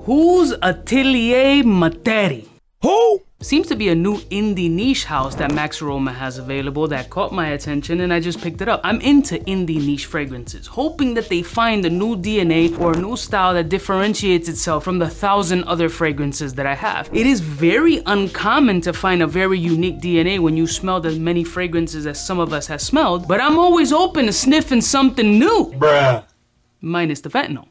Who's Atelier Materi? Who? Seems to be a new indie niche house that Max Aroma has available that caught my attention and I just picked it up. I'm into indie niche fragrances, hoping that they find a new DNA or a new style that differentiates itself from the 1,000 other fragrances that I have. It is very uncommon to find a very unique DNA when you smelled as many fragrances as some of us have smelled, but I'm always open to sniffing something new. Bruh. Minus the fentanyl.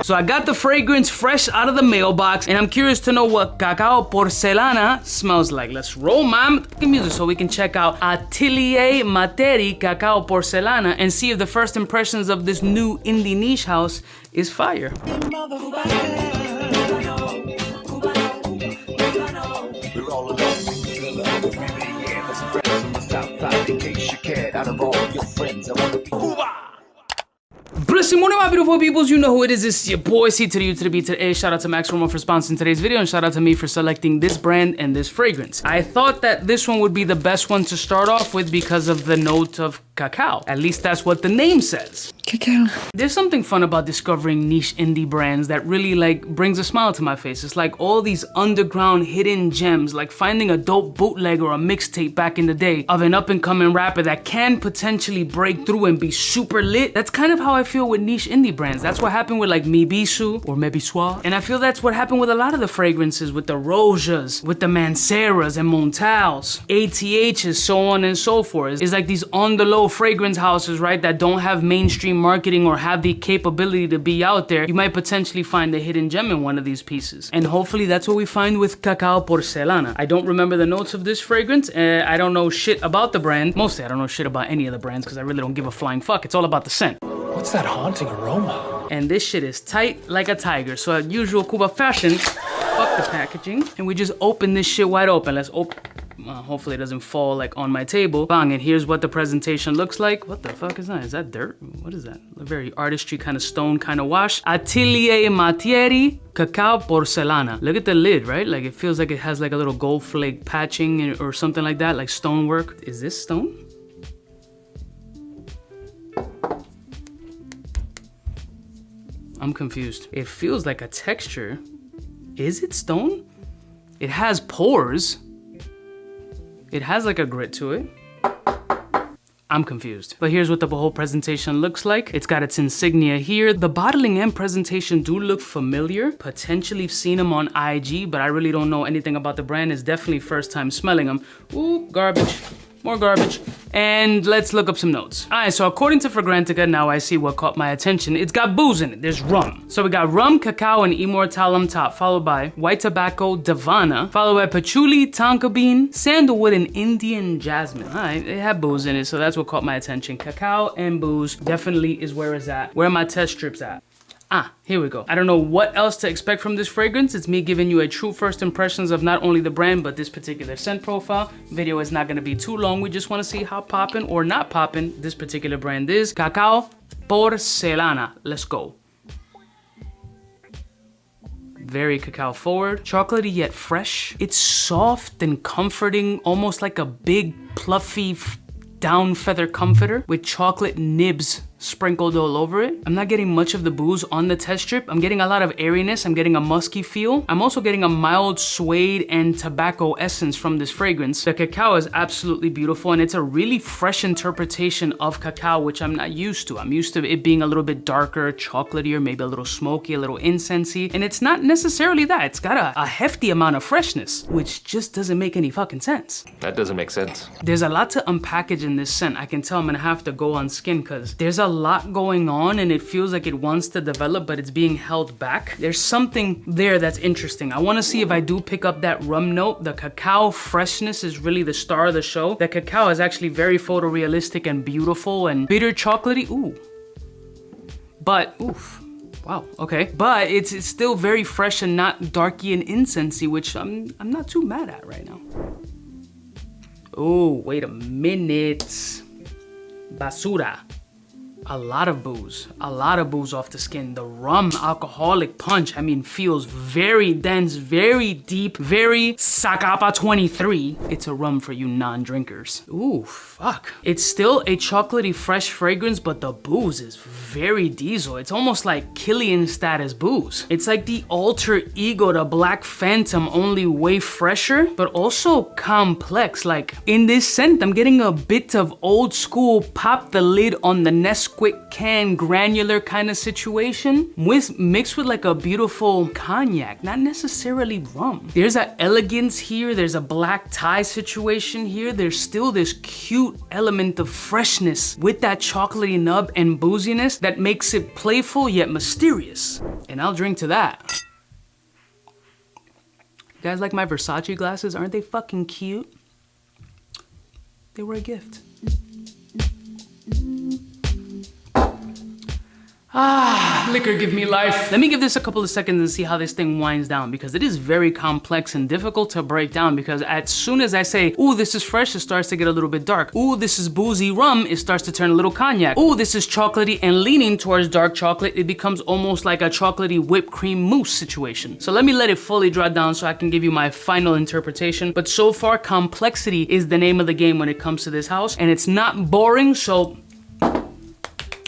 So I got the fragrance fresh out of the mailbox and I'm curious to know what Cacao Porcelana smells like. Let's roll my music so we can check out Atelier Materi Cacao Porcelana and see if the first impressions of this new indie niche house is fire. Blessing morning, my beautiful peoples. You know who it is. It's your boy, 𝐷𝐸. Shout out to Max Aroma for sponsoring today's video, and shout out to me for selecting this brand and this fragrance. I thought that this one would be the best one to start off with because of the note of cacao. At least that's what the name says. Cacao. There's something fun about discovering niche indie brands that really brings a smile to my face. It's like all these underground hidden gems, like finding a dope bootleg or a mixtape back in the day of an up and coming rapper that can potentially break through and be super lit. That's kind of how I feel with niche indie brands. That's what happened with like 𝗎𝐵𝐸𝐻 or 𝗬𝐵𝐸𝐻. And I feel that's what happened with a lot of the fragrances, with the Rojas, with the Manceras and Montals, ATHs, so on and so forth. It's like these on the low fragrance houses, right, that don't have mainstream marketing or have the capability to be out there. You might potentially find a hidden gem in one of these pieces. And hopefully that's what we find with Cacao Porcelana. I don't remember the notes of this fragrance. I don't know shit about the brand. Mostly I don't know shit about any of the brands because I really don't give a flying fuck. It's all about the scent. What's that haunting aroma? And this shit is tight like a tiger. So at usual Cuba fashion, fuck the packaging. And we just open this shit wide open. Let's open. Hopefully it doesn't fall like on my table. Bang, and here's what the presentation looks like. What the fuck is that? Is that dirt? What is that? A very artistry kind of stone kind of wash. Atelier Materi Cacao Porcelana. Look at the lid, right? Like it feels like it has like a little gold flake patching or something like that, like stonework. Is this stone? I'm confused. It feels like a texture. Is it stone? It has pores. It has like a grit to it. I'm confused. But here's what the whole presentation looks like. It's got its insignia here. The bottling and presentation do look familiar. Potentially seen them on IG, but I really don't know anything about the brand. It's definitely first time smelling them. Ooh, garbage. More garbage. And let's look up some notes. All right, so according to Fragrantica, now I see what caught my attention. It's got booze in it. There's rum. So we got rum, cacao, and immortalum top, followed by white tobacco, Davana, followed by patchouli, tonka bean, sandalwood, and Indian jasmine. All right, it had booze in it, so that's what caught my attention. Cacao and booze definitely is where it's at. Where are my test strips at? Here we go. I don't know what else to expect from this fragrance. It's me giving you a true first impressions of not only the brand, but this particular scent profile. Video is not gonna be too long. We just wanna see how poppin' or not poppin' this particular brand is. Cacao Porcelana. Let's go. Very cacao forward. Chocolatey yet fresh. It's soft and comforting, almost like a big, fluffy, down feather comforter with chocolate nibs sprinkled all over it. I'm not getting much of the booze on the test strip. I'm getting a lot of airiness. I'm getting a musky feel. I'm also getting a mild suede and tobacco essence from this fragrance. The cacao is absolutely beautiful and it's a really fresh interpretation of cacao, which I'm not used to. I'm used to it being a little bit darker, chocolatier, maybe a little smoky, a little incensey, and it's not necessarily that. It's got a hefty amount of freshness, which just doesn't make any fucking sense. That doesn't make sense. There's a lot to unpackage in this scent. I can tell I'm gonna have to go on skin because there's a lot going on and it feels like it wants to develop, but it's being held back. There's something there that's interesting. I want to see if I do pick up that rum note. The cacao freshness is really the star of the show. The cacao is actually very photorealistic and beautiful and bitter chocolatey. Ooh. But, oof. Wow, okay. But it's still very fresh and not darky and incensey, which I'm not too mad at right now. Oh, wait a minute. Basura. A lot of booze off the skin. The rum alcoholic punch, I mean, feels very dense, very deep, very Zacapa 23. It's a rum for you non-drinkers. Ooh, fuck. It's still a chocolatey fresh fragrance, but the booze is very diesel. It's almost like Killian status booze. It's like the alter ego, the Black Phantom, only way fresher, but also complex. Like in this scent, I'm getting a bit of old school pop the lid on the Nesquik can granular kind of situation mixed with like a beautiful cognac, not necessarily rum. There's an elegance here, there's a black tie situation here, there's still this cute element of freshness with that chocolatey nub and booziness that makes it playful yet mysterious. And I'll drink to that. You guys like my Versace glasses? Aren't they fucking cute? They were a gift. Ah, liquor give me life. Let me give this a couple of seconds and see how this thing winds down, because it is very complex and difficult to break down, because as soon as I say, ooh, this is fresh, it starts to get a little bit dark. Ooh, this is boozy rum, it starts to turn a little cognac. Ooh, this is chocolatey and leaning towards dark chocolate, it becomes almost like a chocolatey whipped cream mousse situation. So let me let it fully dry down so I can give you my final interpretation. But so far, complexity is the name of the game when it comes to this house, and it's not boring, so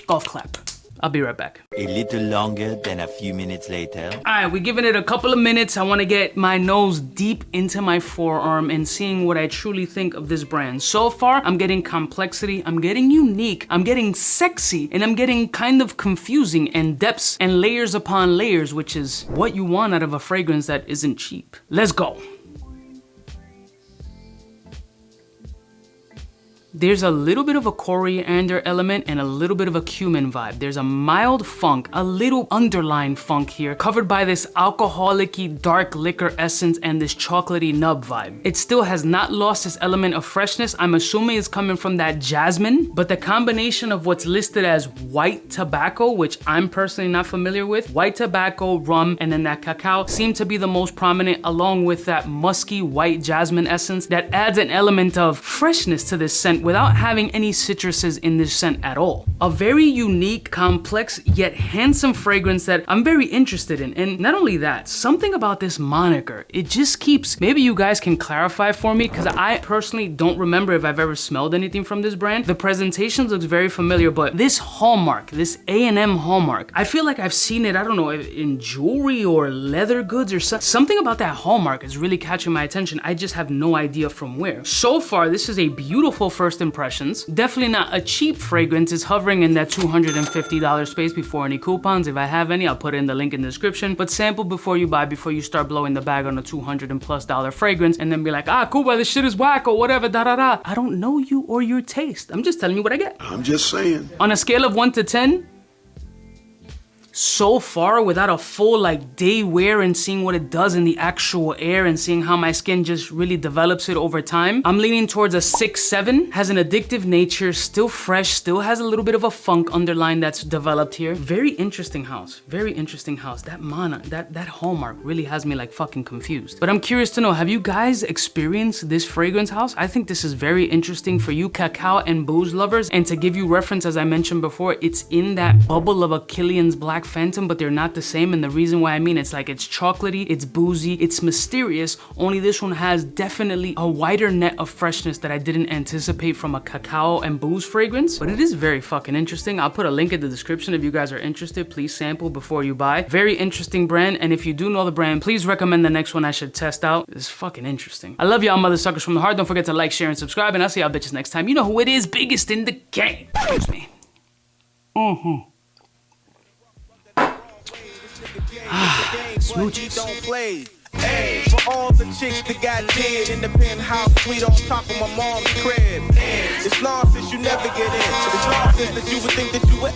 golf clap. I'll be right back. A little longer than a few minutes later. All right, we're giving it a couple of minutes. I want to get my nose deep into my forearm and seeing what I truly think of this brand. So far, I'm getting complexity, I'm getting unique, I'm getting sexy, and I'm getting kind of confusing and depths and layers upon layers, which is what you want out of a fragrance that isn't cheap. Let's go. There's a little bit of a coriander element and a little bit of a cumin vibe. There's a mild funk, a little underlying funk here, covered by this alcoholic-y dark liquor essence and this chocolatey nub vibe. It still has not lost its element of freshness. I'm assuming it's coming from that jasmine, but the combination of what's listed as white tobacco, which I'm personally not familiar with, white tobacco, rum, and then that cacao seem to be the most prominent, along with that musky white jasmine essence that adds an element of freshness to this scent without having any citruses in this scent at all. A very unique, complex, yet handsome fragrance that I'm very interested in. And not only that, something about this moniker, it just keeps, maybe you guys can clarify for me, because I personally don't remember if I've ever smelled anything from this brand. The presentation looks very familiar, but this hallmark, this A&M hallmark, I feel like I've seen it, I don't know, in jewelry or leather goods or something about that hallmark is really catching my attention. I just have no idea from where. So far, this is a beautiful first impressions. Definitely not a cheap fragrance. It's hovering in that $250 space before any coupons. If I have any, I'll put in the link in the description. But sample before you buy, before you start blowing the bag on a $200+ fragrance and then be like, ah, Cuba, this shit is whack or whatever, da da da. I don't know you or your taste. I'm just telling you what I get. I'm just saying. On a scale of 1 to 10, so far, without a full like day wear and seeing what it does in the actual air and seeing how my skin just really develops it over time, I'm leaning towards a 6-7. Has an addictive nature, still fresh, still has a little bit of a funk underline that's developed here. Very interesting house, very interesting house. That that hallmark really has me like fucking confused. But I'm curious to know, have you guys experienced this fragrance house? I think this is very interesting for you cacao and booze lovers. And to give you reference, as I mentioned before, it's in that bubble of a Killian's Black Phantom, but they're not the same. And the reason why I mean, it's like it's chocolatey, it's boozy, it's mysterious, only this one has definitely a wider net of freshness that I didn't anticipate from a cacao and booze fragrance. But it is very fucking interesting. I'll put a link in the description if you guys are interested. Please sample before you buy. Very interesting brand, and if you do know the brand, please recommend the next one I should test out. It's fucking interesting. I love y'all mother suckers from the heart. Don't forget to like, share, and subscribe, and I'll see y'all bitches next time. You know who it is, biggest in the game. Excuse me. Smooches. Hey, for all the chicks that got dead in the penthouse suite on top of my mom's crib. It's nonsense you never get in. It's nonsense that you would think that you would